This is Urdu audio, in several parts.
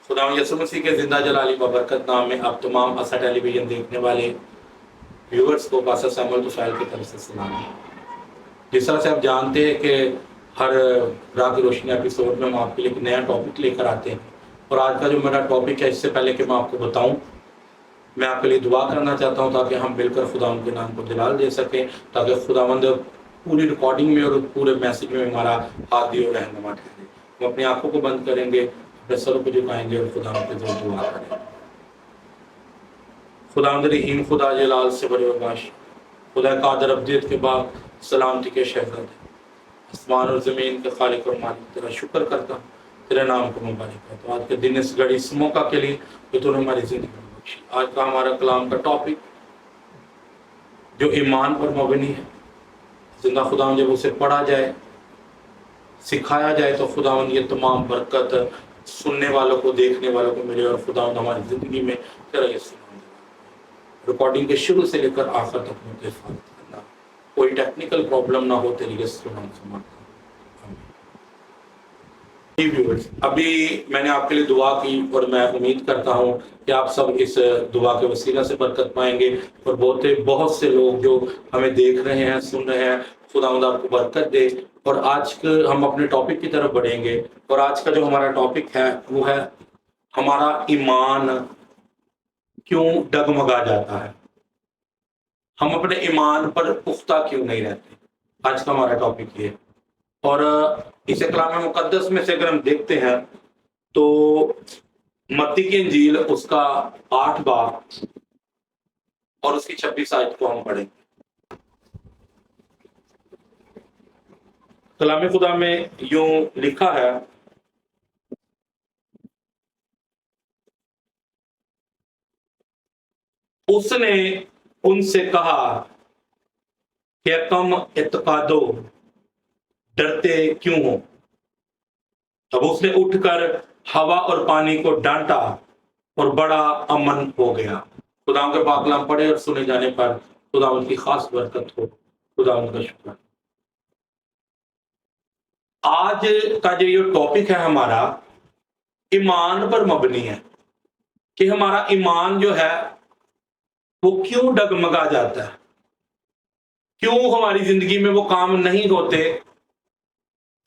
خدا یسوع مسیح کے زندہ جلالی ببرکت نام میں اب تمام اسا ٹیلی ویژن دیکھنے والے ویورز کو پاسٹر سیموئل طفیل کی طرف سے سلام ہے۔ جس طرح سے آپ جانتے ہیں کہ ہر راہ کی روشنی ایپیسوڈ میں ہم آپ کے لیے ایک نیا ٹاپک لے کر آتے ہیں، اور آج کا جو میرا ٹاپک ہے، اس سے پہلے کہ میں آپ کو بتاؤں، میں آپ کے لیے دعا کرنا چاہتا ہوں تاکہ ہم مل کر خداوند کے نام کو جلال دے سکیں، تاکہ خداوند پوری ریکارڈنگ میں اور پورے میسج میں ہمارا ہاتھی اور رہنما ٹھہرے۔ ہم اپنی آنکھوں کو بند کریں گے، اپنے سروں کو جھکائیں گے اور خداوند کے ذریعے دعا کریں گے۔ خداوند رحیم، خدا جلال سے بڑے وباش، خدا قادر ابدیت کے بعد سلامتی کے شہزادے، آسمان اور زمین کے خالق اور مالک، تیرا شکر کرتا ہوں، تیرے نام کو مبارک کرتا ہوں آج کے دن، اس گھڑی، اس موقع کے لیے جو تو نے ہماری زندگی میں بخشی۔ آج کا ہمارا کلام کا ٹاپک جو ایمان پر مبنی ہے، زندہ خداوند جب اسے پڑھا جائے، سکھایا جائے تو خداوند یہ تمام برکت سننے والوں کو، دیکھنے والوں کو ملے، اور خداوند ہماری زندگی میں تیرا یہ سلام ریکارڈنگ کے شروع سے لے کر آخر تک میں حفاظت کرنا، کوئی ٹیکنیکل پرابلم نہ ہو، تیری ابھی میں نے آپ کے لیے دعا کی، اور میں امید کرتا ہوں کہ آپ سب اس دعا کے وسیلہ سے برکت پائیں گے، اور بہت سے لوگ جو ہمیں دیکھ رہے ہیں، سن رہے ہیں، خداوند آپ کو برکت دے۔ اور آج ہم اپنے ٹاپک کی طرف بڑھیں گے، اور آج کا جو ہمارا ٹاپک ہے وہ ہے ہمارا ایمان کیوں ڈگمگا جاتا ہے، ہم اپنے ایمان پر پختہ کیوں نہیں رہتے۔ آج کا ہمارا ٹاپک یہ ہے، اور اسے کلام مقدس میں سے اگر ہم دیکھتے ہیں تو متی کی انجیل اس کا 8 باب اور اس کی 26 آیت کو ہم پڑھیں۔ کلام خدا میں یوں لکھا ہے، اس نے ان سے کہا کہ کم اعتقادو، ڈرتے کیوں ہو؟ تب اس نے اٹھ کر ہوا اور پانی کو ڈانٹا اور بڑا امن ہو گیا۔ خداوند کے پاک کلام پڑھے اور سنے جانے پر خداوند کی خاص برکت ہو۔ خداوند کا شکر۔ آج کا جو یہ ٹاپک ہے ہمارا، ایمان پر مبنی ہے، کہ ہمارا ایمان جو ہے وہ کیوں ڈگمگا جاتا ہے، کیوں ہماری زندگی میں وہ کام نہیں ہوتے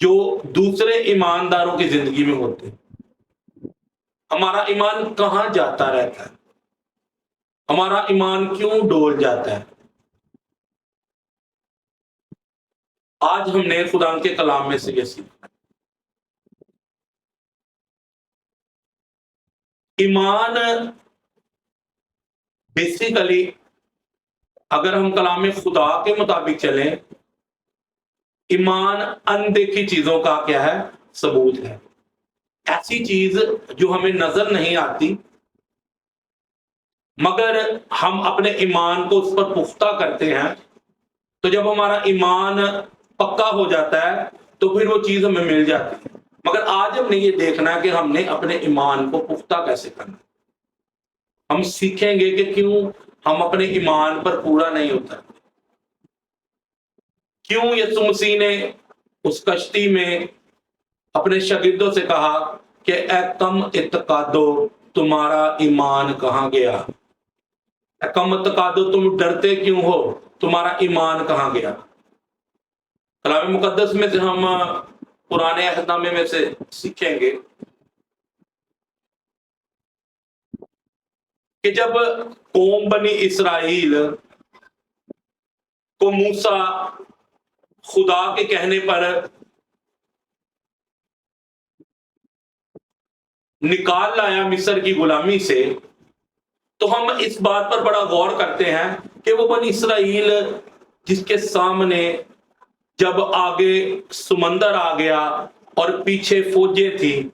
جو دوسرے ایمانداروں کی زندگی میں ہوتے۔ ہمارا ایمان کہاں جاتا رہتا ہے، ہمارا ایمان کیوں ڈول جاتا ہے۔ آج ہم نے خدا کے کلام میں سے یہ سیکھا، ایمان بیسیکلی اگر ہم کلام خدا کے مطابق چلیں، ایمان اندیکھی چیزوں کا کیا ہے؟ ثبوت ہے۔ ایسی چیز جو ہمیں نظر نہیں آتی مگر ہم اپنے ایمان کو اس پر پختہ کرتے ہیں، تو جب ہمارا ایمان پکا ہو جاتا ہے تو پھر وہ چیز ہمیں مل جاتی ہے۔ مگر آج ہم نے یہ دیکھنا ہے کہ ہم نے اپنے ایمان کو پختہ کیسے کرنا۔ ہم سیکھیں گے کہ کیوں ہم اپنے ایمان پر پورا نہیں اترتے، کیوں یسوع مسیح نے اس کشتی میں اپنے شاگردوں سے کہا کہ اے کم اعتقادو، تمہارا ایمان کہاں گیا؟ اے کم اعتقادو، تم ڈرتے کیوں ہو؟ تمہارا ایمان کہاں گیا؟ کلام مقدس میں سے ہم پرانے عہد نامے میں سے سیکھیں گے کہ جب قوم بنی اسرائیل کو موسیٰ خدا کے کہنے پر نکال لایا مصر کی غلامی سے، تو ہم اس بات پر بڑا غور کرتے ہیں کہ وہ بنی اسرائیل جس کے سامنے جب آگے سمندر آ گیا اور پیچھے فوجیں تھی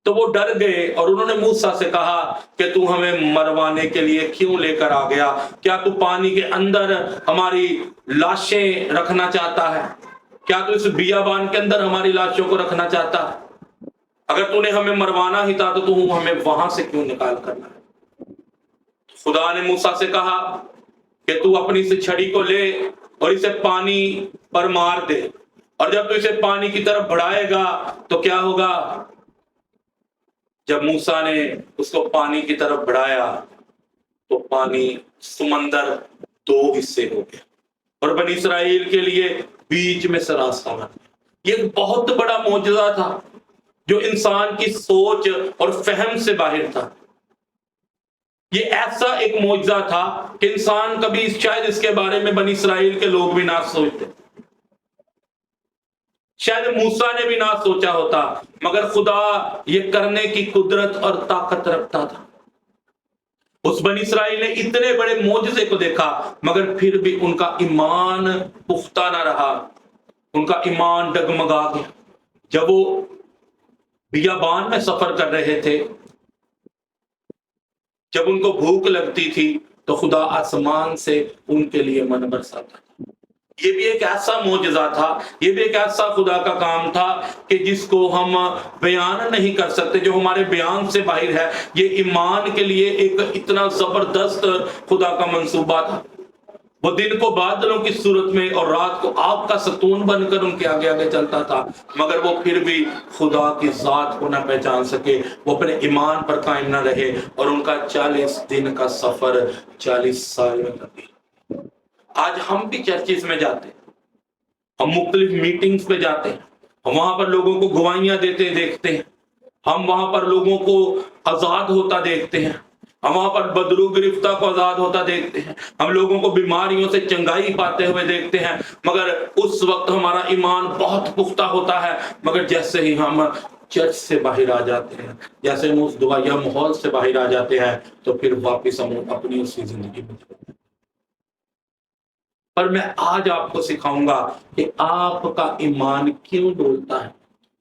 تو وہ ڈر گئے، اور انہوں نے موسیٰ سے کہا کہ تو ہمیں مروانے کے لیے کیوں لے کر آ گیا؟ کیا تو پانی کے اندر ہماری لاشیں رکھنا چاہتا ہے؟ کیا تو اس بیابان کے اندر ہماری لاشوں کو رکھنا چاہتا ہے؟ اگر تو نے ہمیں مروانا ہی تھا تو ہمیں وہاں سے کیوں نکال کرنا ہے؟ خدا نے موسیٰ سے کہا کہ تو اپنی اس چھڑی کو لے اور اسے پانی پر مار دے، اور جب تو اسے پانی کی طرف بڑھائے گا تو کیا ہوگا؟ جب موسیٰ نے اس کو پانی کی طرف بڑھایا تو پانی سمندر 2 حصے ہو گیا اور بنی اسرائیل کے لیے بیچ میں سے راستہ بن گیا۔ یہ ایک بہت بڑا معجزہ تھا جو انسان کی سوچ اور فہم سے باہر تھا۔ یہ ایسا ایک معجزہ تھا کہ انسان کبھی شاید اس کے بارے میں بنی اسرائیل کے لوگ بھی نہ سوچتے، شاید موسیٰ نے بھی نہ سوچا ہوتا، مگر خدا یہ کرنے کی قدرت اور طاقت رکھتا تھا۔ اس بنی اسرائیل نے اتنے بڑے معجزے کو دیکھا مگر پھر بھی ان کا ایمان پختہ نہ رہا، ان کا ایمان ڈگمگا گیا۔ جب وہ بیابان میں سفر کر رہے تھے، جب ان کو بھوک لگتی تھی تو خدا آسمان سے ان کے لیے من برساتا تھا۔ یہ بھی ایک ایسا معجزہ تھا، یہ بھی ایک ایسا خدا کا کام تھا کہ جس کو ہم بیان نہیں کر سکتے، جو ہمارے بیان سے باہر ہے۔ یہ ایمان کے لیے ایک اتنا زبردست خدا کا منصوبہ تھا۔ وہ دن کو بادلوں کی صورت میں اور رات کو آگ کا ستون بن کر ان کے آگے آگے چلتا تھا، مگر وہ پھر بھی خدا کی ذات کو نہ پہچان سکے، وہ اپنے ایمان پر قائم نہ رہے اور ان کا 40 دن کا سفر 40 سال میں تبدیل۔ آج ہم بھی چرچز میں جاتے ہیں، ہم مختلف میٹنگز پہ جاتے ہیں، ہم وہاں پر لوگوں کو گواہیاں دیتے دیکھتے ہیں، ہم وہاں پر لوگوں کو آزاد ہوتا دیکھتے ہیں، ہم وہاں پر بدرو گرفتہ کو آزاد ہوتا دیکھتے ہیں، ہم لوگوں کو بیماریوں سے چنگائی پاتے ہوئے دیکھتے ہیں، مگر اس وقت ہمارا ایمان بہت پختہ ہوتا ہے، مگر جیسے ہی ہم چرچ سے باہر آ جاتے ہیں، جیسے ہم اس دعائیا ماحول سے باہر آ جاتے ہیں تو پھر واپس ہم اپنی اسی زندگی میں چلتے ہیں۔ پر میں آج آپ کو سکھاؤں گا کہ آپ کا ایمان کیوں ڈولتا ہے،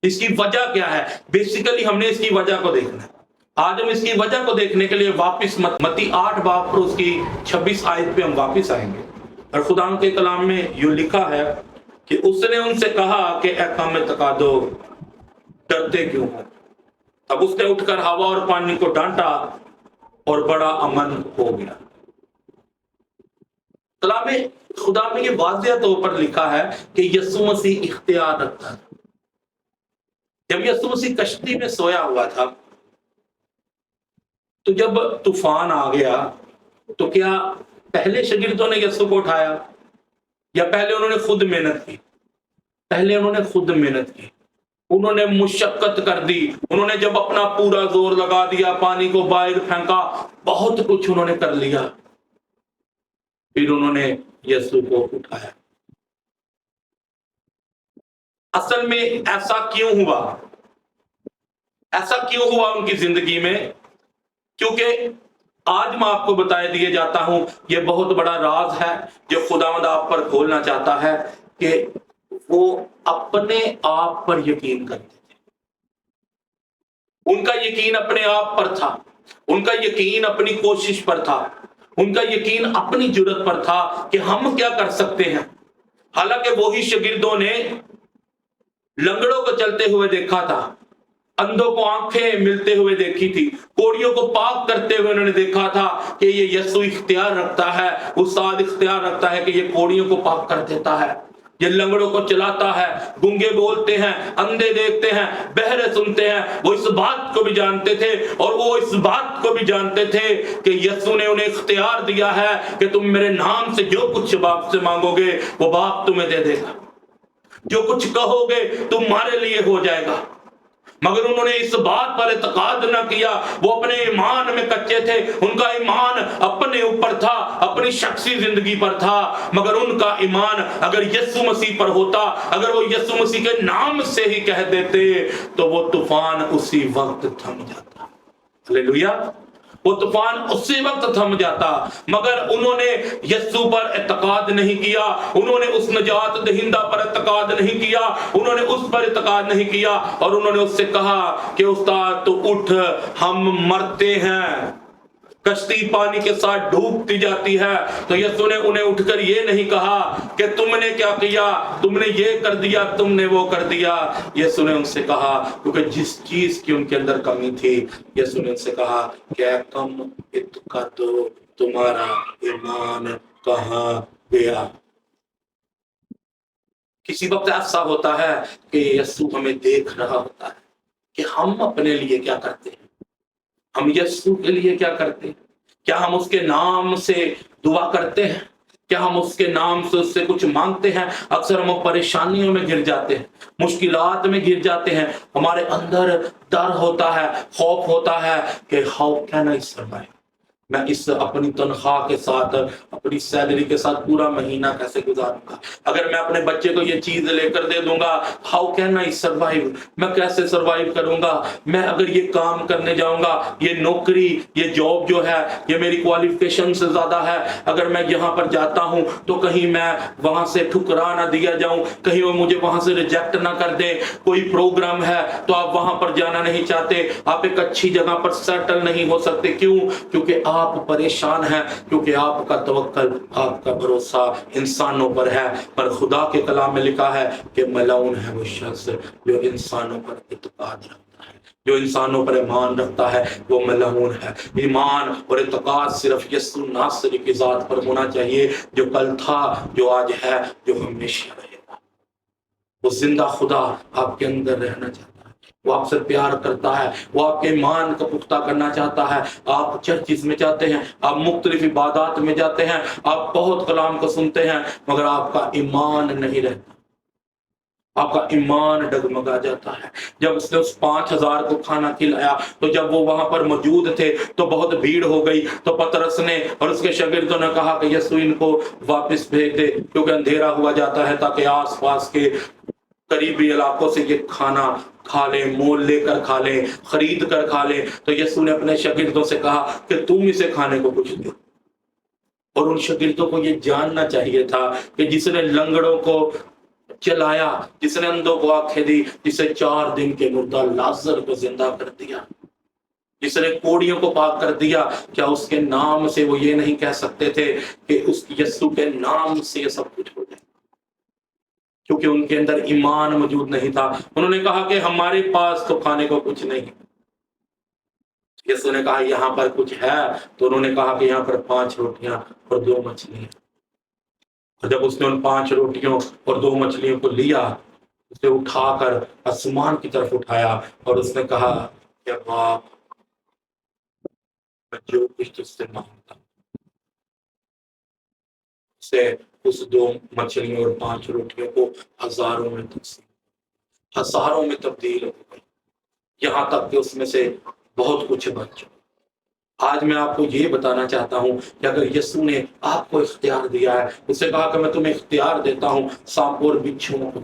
اس کی وجہ کیا ہے۔ بیسیکلی ہم نے اس کی وجہ کو دیکھنا ہے۔ آج ہم اس کی وجہ کو دیکھنے کے لیے واپس متی 8 باب پر اس کی 26 آیت پہ ہم واپس آئیں گے، اور خدا کے کلام میں یہ لکھا ہے کہ اس نے ان سے کہا کہ اے قوم تقادو، ڈرتے کیوں ہو؟ اب اس نے اٹھ کر ہوا اور پانی کو ڈانٹا اور بڑا امن ہو گیا۔ کلام خدا میں یہ واضح طور پر لکھا ہے کہ یسوع مسیح اختیار رکھتا ہے۔ جب یسوع مسیح کشتی میں سویا ہوا تھا تو جب طوفان آ گیا تو کیا پہلے شاگردوں نے یسوع کو اٹھایا یا پہلے انہوں نے خود محنت کی؟ پہلے انہوں نے خود محنت کی، انہوں نے مشقت کر دی، انہوں نے جب اپنا پورا زور لگا دیا، پانی کو باہر پھینکا، بہت کچھ انہوں نے کر لیا، پھر انہوں نے یسوع کو اٹھایا۔ اصل میں ایسا کیوں ہوا؟ ایسا کیوں ہوا ان کی زندگی میں؟ کیونکہ آج میں آپ کو بتائے دیے جاتا ہوں، یہ بہت بڑا راز ہے جو خداوند آپ پر کھولنا چاہتا ہے، کہ وہ اپنے آپ پر یقین کرتے تھے۔ ان کا یقین اپنے آپ پر تھا، ان کا یقین اپنی کوشش پر تھا، ان کا یقین اپنی جرت پر تھا کہ ہم کیا کر سکتے ہیں۔ حالانکہ وہی شاگردوں نے لنگڑوں کو چلتے ہوئے دیکھا تھا، اندھوں کو آنکھیں ملتے ہوئے دیکھی تھی، کوڑیوں کو پاک کرتے ہوئے انہوں نے دیکھا تھا کہ یہ یسوع اختیار رکھتا ہے، استاد اختیار رکھتا ہے کہ یہ کوڑیوں کو پاک کر دیتا ہے، یہ لنگڑوں کو چلاتا ہے، گونگے بولتے ہیں، اندھے دیکھتے ہیں، بہرے سنتے ہیں۔ وہ اس بات کو بھی جانتے تھے، اور وہ اس بات کو بھی جانتے تھے کہ یسوع نے انہیں اختیار دیا ہے کہ تم میرے نام سے جو کچھ باپ سے مانگو گے وہ باپ تمہیں دے دے گا، جو کچھ کہو گے تمہارے لیے ہو جائے گا۔ مگر انہوں نے اس بات پر اعتقاد نہ کیا، وہ اپنے ایمان میں کچے تھے، ان کا ایمان اپنے اوپر تھا، اپنی شخصی زندگی پر تھا، مگر ان کا ایمان اگر یسوع مسیح پر ہوتا، اگر وہ یسوع مسیح کے نام سے ہی کہہ دیتے تو وہ طوفان اسی وقت تھم جاتا۔ ہلیلویا، وہ طوفان اسی وقت تھم جاتا، مگر انہوں نے یسوع پر اعتقاد نہیں کیا، انہوں نے اس نجات دہندہ پر اعتقاد نہیں کیا، انہوں نے اس پر اعتقاد نہیں کیا، اور انہوں نے اس سے کہا کہ استاد تو اٹھ، ہم مرتے ہیں، کشتی پانی کے ساتھ ڈوبتی جاتی ہے۔ تو یسوع نے انہیں اٹھ کر یہ نہیں کہا کہ تم نے کیا کیا، تم نے یہ کر دیا، تم نے وہ کر دیا۔ یسوع نے ان سے کہا، کیونکہ جس چیز کی ان کے اندر کمی تھی، یسوع نے ان سے کہا کہ اے کم اتقادو، تمہارا ایمان کہاں گیا؟ کسی وقت ایسا ہوتا ہے کہ یسوع ہمیں دیکھ رہا ہوتا ہے کہ ہم اپنے لیے کیا کرتے ہیں، ہم یسوع کے لیے کیا کرتے ہیں؟ کیا ہم اس کے نام سے دعا کرتے ہیں؟ کیا ہم اس کے نام سے اس سے کچھ مانگتے ہیں؟ اکثر ہم پریشانیوں میں گر جاتے ہیں، مشکلات میں گر جاتے ہیں، ہمارے اندر ڈر ہوتا ہے، خوف ہوتا ہے کہ ہاؤ کین آئی سروائیو، میں اس اپنی تنخواہ کے ساتھ، اپنی سیلری کے ساتھ پورا مہینہ کیسے گزاروں گا؟ اگر میں اپنے بچے کو یہ چیز لے کر دے دوں گا، ہاؤ کین آئی سروائیو، میں کیسے سروائیو کروں گا؟ میں اگر یہ کام کرنے جاؤں گا، یہ نوکری، یہ جاب جو ہے، یہ میری کوالیفیکیشن سے زیادہ ہے، اگر میں یہاں پر جاتا ہوں تو کہیں میں وہاں سے ٹھکرا نہ دیا جاؤں، کہیں وہ مجھے وہاں سے ریجیکٹ نہ کر دے، کوئی پروگرام ہے تو آپ وہاں پر جانا نہیں چاہتے، آپ ایک اچھی جگہ پر سیٹل نہیں ہو سکتے، کیوں؟ کیونکہ آپ پریشان ہیں، کیونکہ آپ کا توکل، آپ کا بھروسہ انسانوں پر ہے، پر خدا کے کلام میں لکھا ہے کہ ملعون ہے وہ شخص جو انسانوں پر اعتقاد رکھتا ہے، جو انسانوں پر ایمان رکھتا ہے وہ ملعون ہے۔ ایمان اور اعتقاد صرف یسوع ناصری کی ذات پر ہونا چاہیے، جو کل تھا، جو آج ہے، جو ہمیشہ رہے گا۔ وہ زندہ خدا آپ کے اندر رہنا چاہتا ہے، وہ آپ سے پیار کرتا ہے، وہ آپ کے ایمان کو پختہ کرنا چاہتا ہے۔ آپ چرچز میں جاتے ہیں، آپ مختلف عبادات میں جاتے ہیں، آپ بہت کلام کو سنتے ہیں، مگر آپ کا ایمان نہیں رہتا، آپ کا ایمان ڈگمگا جاتا ہے۔ جب اس نے اس 5,000 کو کھانا کھلایا تو جب وہ وہاں پر موجود تھے تو بہت بھیڑ ہو گئی، تو پطرس نے اور اس کے شاگردوں نے کہا کہ یسوع ان کو واپس بھیج دے، کیونکہ اندھیرا ہوا جاتا ہے، تاکہ آس پاس کے قریبی علاقوں سے یہ کھانا کھا لیں، مول لے کر کھا لیں، خرید کر کھا لیں۔ تو یسوع نے اپنے شاگردوں سے کہا کہ تم اسے کھانے کو کچھ دو، اور ان شاگردوں کو یہ جاننا چاہیے تھا کہ جس نے لنگڑوں کو چلایا، جس نے اندھوں کو آنکھیں دی، جس نے 4 دن کے مردہ لازر کو زندہ کر دیا، جس نے کوڑیوں کو پاک کر دیا، کیا اس کے نام سے وہ یہ نہیں کہہ سکتے تھے کہ اس یسوع کے نام سے یہ سب کچھ ہو جائے؟ کیونکہ ان کے اندر ایمان موجود نہیں تھا۔ انہوں نے کہا کہ ہمارے پاس تو کھانے کو کچھ نہیں۔ یسوع نے کہا یہاں پر کچھ ہے، تو انہوں نے کہا کہ یہاں پر 5 روٹیاں اور 2 مچھلیاں۔ اور جب اس نے ان 5 روٹیوں اور 2 مچھلیوں کو لیا، اسے اٹھا کر آسمان کی طرف اٹھایا اور اس نے کہا کہ باپ، میں جو کچھ تجھ سے مانگتا ہوں، اسے اس 2 مچھلیوں اور 5 روٹیوں کو ہزاروں میں تبدیل ہو گئی، یہاں تک کہ اس میں سے بہت کچھ بچ چکا۔ آج میں آپ کو یہ بتانا چاہتا ہوں کہ اگر یسوع نے آپ کو اختیار دیا ہے، اسے کہا کہ میں تمہیں اختیار دیتا ہوں سانپ اور بچھوؤں کو،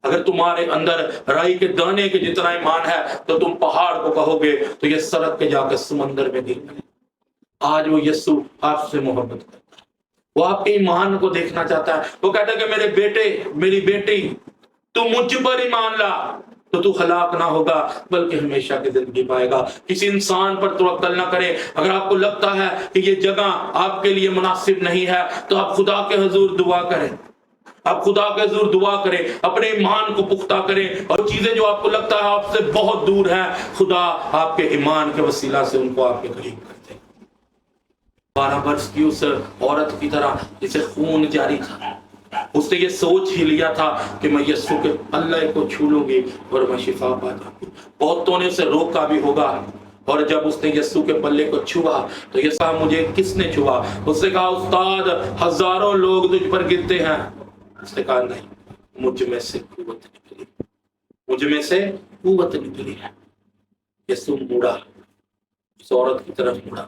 اگر تمہارے اندر رائی کے دانے کے جتنا ایمان ہے تو تم پہاڑ کو کہو گے تو یہ سڑک کے جا کے سمندر میں گر پڑے۔ آج وہ یسوع آپ سے محبت کرتا ہے، وہ آپ کے ایمان کو دیکھنا چاہتا ہے۔ وہ کہتا ہے کہ میرے بیٹے، میری بیٹی، تو مجھ پر ایمان لا تو تو ہلاک نہ ہوگا بلکہ ہمیشہ کی زندگی پائے گا۔ کسی انسان پر توکل نہ کرے۔ اگر آپ کو لگتا ہے کہ یہ جگہ آپ کے لیے مناسب نہیں ہے تو آپ خدا کے حضور دعا کریں، آپ خدا کے حضور دعا کریں، اپنے ایمان کو پختہ کریں، اور چیزیں جو آپ کو لگتا ہے آپ سے بہت دور ہیں، خدا آپ کے ایمان کے وسیلہ سے ان کو آپ کے قریب کر دے۔ 12 برس کی اس عورت کی طرح جسے خون جاری تھا، اس نے یہ سوچ ہی لیا تھا کہ میں یسوع کے پلے کو چھو لوں گی اور میں شفا پا جاؤں گی۔ بہتوں نے اسے روکا بھی ہوگا، اور جب اس نے یسوع کے پلے کو چھوا تو یہ کہا مجھے کس نے چھوا؟ اس نے کہا استاد، ہزاروں لوگ تجھ پر گرتے ہیں۔ اس نے کہا نہیں، مجھ میں سے قوت نکلی، مجھ میں سے قوت نکلی ہے۔ یسوع مڑا، اس عورت کی طرف مڑا،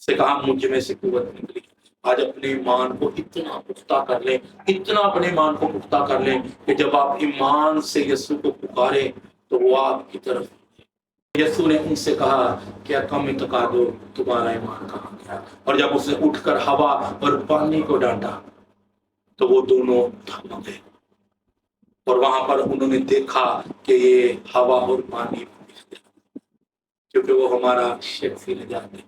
اس نے کہا مجھ میں سے قوت نکلی۔ آج اپنے ایمان کو اتنا پختہ کر لیں، اتنا اپنے ایمان کو پختہ کر لیں کہ جب آپ ایمان سے یسوع کو پکاریں تو وہ آپ کی طرف۔ یسوع نے ان سے کہا کیا کم اعتقادو، تمہارا ایمان کہاں گیا؟ اور جب اس نے اٹھ کر ہوا اور پانی کو ڈانٹا تو وہ دونوں تھم گئے، اور وہاں پر انہوں نے دیکھا کہ یہ ہوا اور پانی، کیونکہ وہ ہمارا شخصی نجات ہے،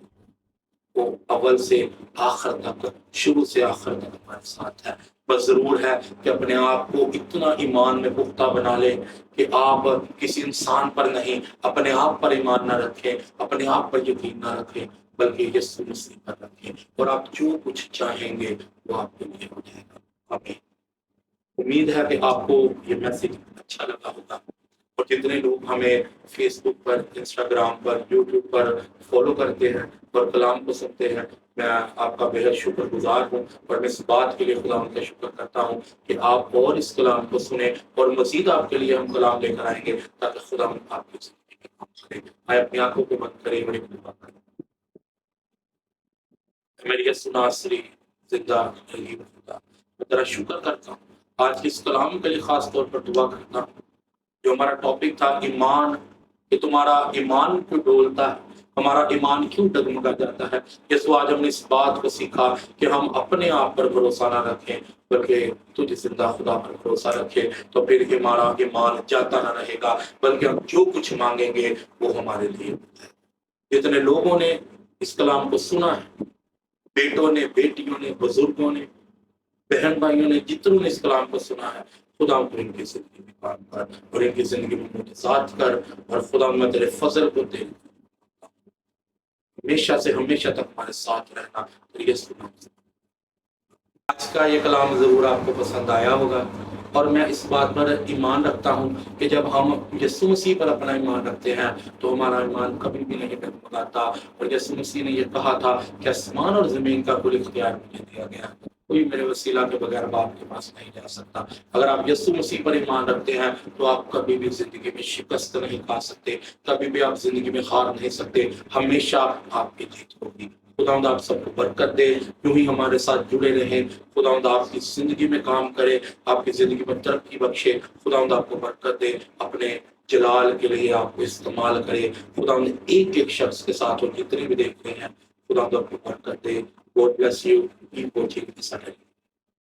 وہ اول سے آخر تک، شروع سے آخر تک ہمارے ساتھ ہے۔ بس ضرور ہے کہ اپنے آپ کو اتنا ایمان میں پختہ بنا لیں کہ آپ کسی انسان پر نہیں، اپنے آپ پر ایمان نہ رکھیں، اپنے آپ پر یقین نہ رکھیں، بلکہ یسوع مسیح پر رکھیں، اور آپ جو کچھ چاہیں گے وہ آپ کے لیے ہو جائے گا۔ آمین۔ امید ہے کہ آپ کو یہ میسج اچھا لگا ہوگا۔ اور جتنے لوگ ہمیں فیس بک پر، انسٹاگرام پر، یوٹیوب پر فالو کرتے ہیں اور کلام کو سنتے ہیں، میں آپ کا بے حد شکر گزار ہوں، اور میں اس بات کے لیے خدا ان کا شکر کرتا ہوں کہ آپ اور اس کلام کو سنیں، اور مزید آپ کے لیے ہم کلام لے کر آئیں گے تاکہ خدا آپ کی زندگی میں کام کرے۔ آئے اپنی آنکھوں کو بند کرے، بڑی خدا کرے۔ میری یہ ناصری زندہ رہی خدا، میں تیرا شکر کرتا ہوں آج اس کلام کے لیے خاص طور پر دعا کرتا ہوں۔ جو ہمارا ٹاپک تھا ایمان، کہ تمہارا ایمان کیوں ڈولتا ہے، ہمارا ایمان کیوں ڈگمگا جاتا ہے۔ یسوع آج ہم نے اس بات کو سیکھا کہ ہم اپنے آپ پر بھروسہ نہ رکھیں بلکہ تجھ زندہ خدا پر بھروسہ رکھیں، تو پھر ہمارا ایمان جاتا نہ رہے گا، بلکہ ہم جو کچھ مانگیں گے وہ ہمارے لیے ہوتا ہے۔ جتنے لوگوں نے اس کلام کو سنا ہے، بیٹوں نے، بیٹیوں نے، بزرگوں نے، بہن بھائیوں نے، جتنوں نے اس کلام کو سنا ہے، خدا کو ان کی زندگی میں کام کر اور ان کی زندگی میں معجزات کر، اور خدا میں تیرے فضل کو دے، ہمیشہ سے ہمیشہ تک ہمارے ساتھ رہنا۔ تو یہ سنا آج کا یہ کلام ضرور آپ کو پسند آیا ہوگا، اور میں اس بات پر ایمان رکھتا ہوں کہ جب ہم یسوع مسیح پر اپنا ایمان رکھتے ہیں تو ہمارا ایمان کبھی بھی نہیں ڈگمگاتا، اور یسوع مسیح نے یہ کہا تھا کہ آسمان اور زمین کا کل اختیار مجھے دیا گیا ہے، کوئی میرے وسیلہ کے بغیر باپ کے پاس نہیں جا سکتا۔ اگر آپ یسوع مسیح پر ایمان رکھتے ہیں تو آپ کبھی بھی زندگی میں شکست نہیں کھا سکتے، کبھی بھی آپ زندگی میں ہار نہیں سکتے، ہمیشہ آپ کی جیت ہوگی۔ خداوند آپ سب کو برکت دے، یوں ہی ہمارے ساتھ جڑے رہیں۔ خداوند آپ کی زندگی میں کام کرے، آپ کی زندگی میں ترقی بخشے، خداوند آپ کو برکت دے، اپنے جلال کے لیے آپ کو استعمال کرے۔ خداوند ایک ایک شخص کے ساتھ، اور جتنے بھی دیکھ رہے ہیں، خداوند آپ کو برکت دے۔ God bless you. Keep watching this.